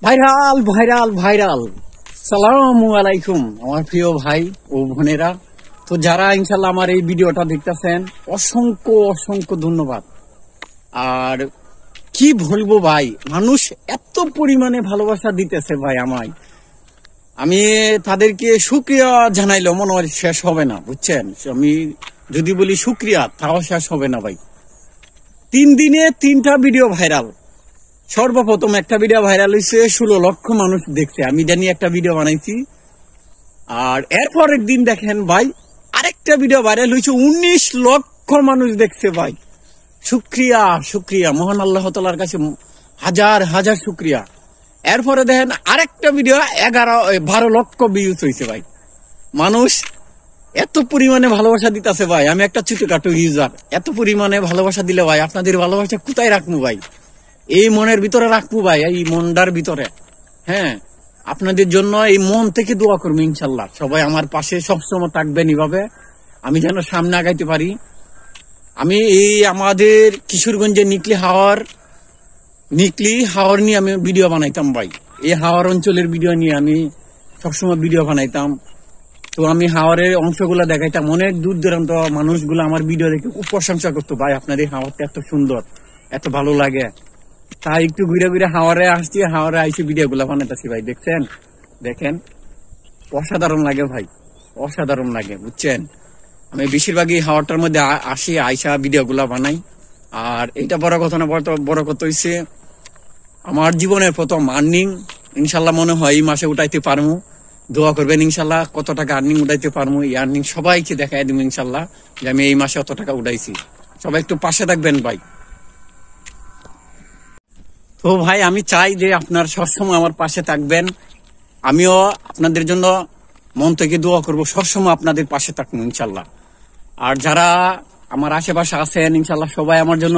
Viral viral viral. সালামু আলাইকুম আমার প্রিয় ভাই ও বোনেরা। তো যারা ইনশাল্লাহ আমার এই ভিডিওটা দেখতেছেন অসংখ্য অসংখ্য ধন্যবাদ। আর কি বলবো ভাই, মানুষ এত পরিমাণে ভালোবাসা দিতেছে ভাই আমায়, আমি তাদেরকে শুকরিয়া জানাইলেও মনে হয় শেষ হবে না, বুঝছেন। আমি যদি বলি শুকরিয়া তাও শেষ হবে না ভাই। 3 দিনে 3টা ভিডিও ভাইরাল। সর্বপ্রথম একটা ভিডিও ভাইরাল হয়েছে, 16 লক্ষ মানুষ দেখছে, আমি জানি একটা ভিডিও বানাইছি। আর এরপরের দিন দেখেন ভাই আরেকটা ভিডিও ভাইরাল হয়েছে, 19 লক্ষ মানুষ দেখছে ভাই। শুক্রিয়া শুক্রিয়া, মহান আল্লাহ তাআলার কাছে হাজার হাজার শুক্রিয়া। এরপরে দেখেন আরেকটা ভিডিও 12 লক্ষ ভিউজ হয়েছে ভাই। মানুষ এত পরিমাণে ভালোবাসা দিতেছে ভাই, আমি একটা ছোটখাটো ইউজার, এত পরিমাণে ভালোবাসা দিলে ভাই আপনাদের ভালোবাসা কোথায় রাখবো ভাই? এই মনের ভিতরে রাখবো ভাই, এই মনটার ভিতরে। হ্যাঁ, আপনাদের জন্য এই মন থেকে দোয়া করবো ইনশাল্লাহ। সবাই আমার পাশে সবসময় থাকবেন এইভাবে, আমি যেন সামনে আগাইতে পারি। আমি এই আমাদের কিশোরগঞ্জে নিকলি হাওয়ার নিয়ে আমি ভিডিও বানাইতাম ভাই। এই হাওয়ার অঞ্চলের ভিডিও নিয়ে আমি সবসময় ভিডিও বানাইতাম। তো আমি হাওয়ারের অংশগুলো দেখাইতাম, অনেক দূর দূরান্ত মানুষগুলো আমার ভিডিও দেখে খুব প্রশংসা করতো, ভাই আপনাদের হাওয়ারটা এত সুন্দর, এত ভালো লাগে। তাই একটু ঘুরে ঘুরে হাওয়ারে আসছি, হাওয়ারে আইসি ভিডিও গুলা বানাইতেছি ভাই। দেখেন অসাধারণ লাগে ভাই, অসাধারণ লাগে, বুঝছেন। আমি বেশিরভাগই হাওয়ারটার মধ্যে আসি, আইসা ভিডিও গুলা বানাই। আর এটা বড় কথা না, বড় কথা হইছে আমার জীবনের প্রথম আর্নিং ইনশাল্লাহ মনে হয় এই মাসে উঠাইতে পারবো। দোয়া করবেন ইনশাল্লাহ, কত টাকা আর্নিং উঠাইতে পারবো। এই আর্নিং সবাইকে দেখাই দিব ইনশাল্লাহ যে আমি এই মাসে অত টাকা উঠাইছি। সবাই একটু পাশে থাকবেন ভাই। তো ভাই আমি চাই যে আপনার সবসময় আমার পাশে থাকবেন, আমিও আপনাদের জন্য মন থেকে দোয়া করবো, সবসময় আপনাদের পাশে থাকবো ইনশাল্লাহ। আর যারা আমার আশেপাশে আছেন ইনশাল্লাহ সবাই আমার জন্য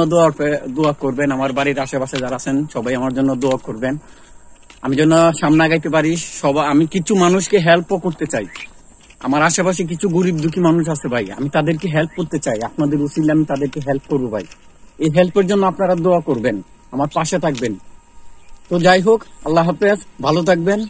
দোয়া করবেন। আমার বাড়ির আশেপাশে যারা আছেন সবাই আমার জন্য দোয়া করবেন, আমি যেন সামনে আগাইতে পারি। আমি কিছু মানুষকে হেল্পও করতে চাই। আমার আশেপাশে কিছু গরিব দুঃখী মানুষ আছে ভাই, আমি তাদেরকে হেল্প করতে চাই। আপনাদের উসিলে আমি তাদেরকে হেল্প করবো ভাই। এই হেল্পের জন্য আপনারা দোয়া করবেন, আমার পাশে থাকবেন। তো যাই হোক, আল্লাহ হাফেজ, ভালো থাকবেন।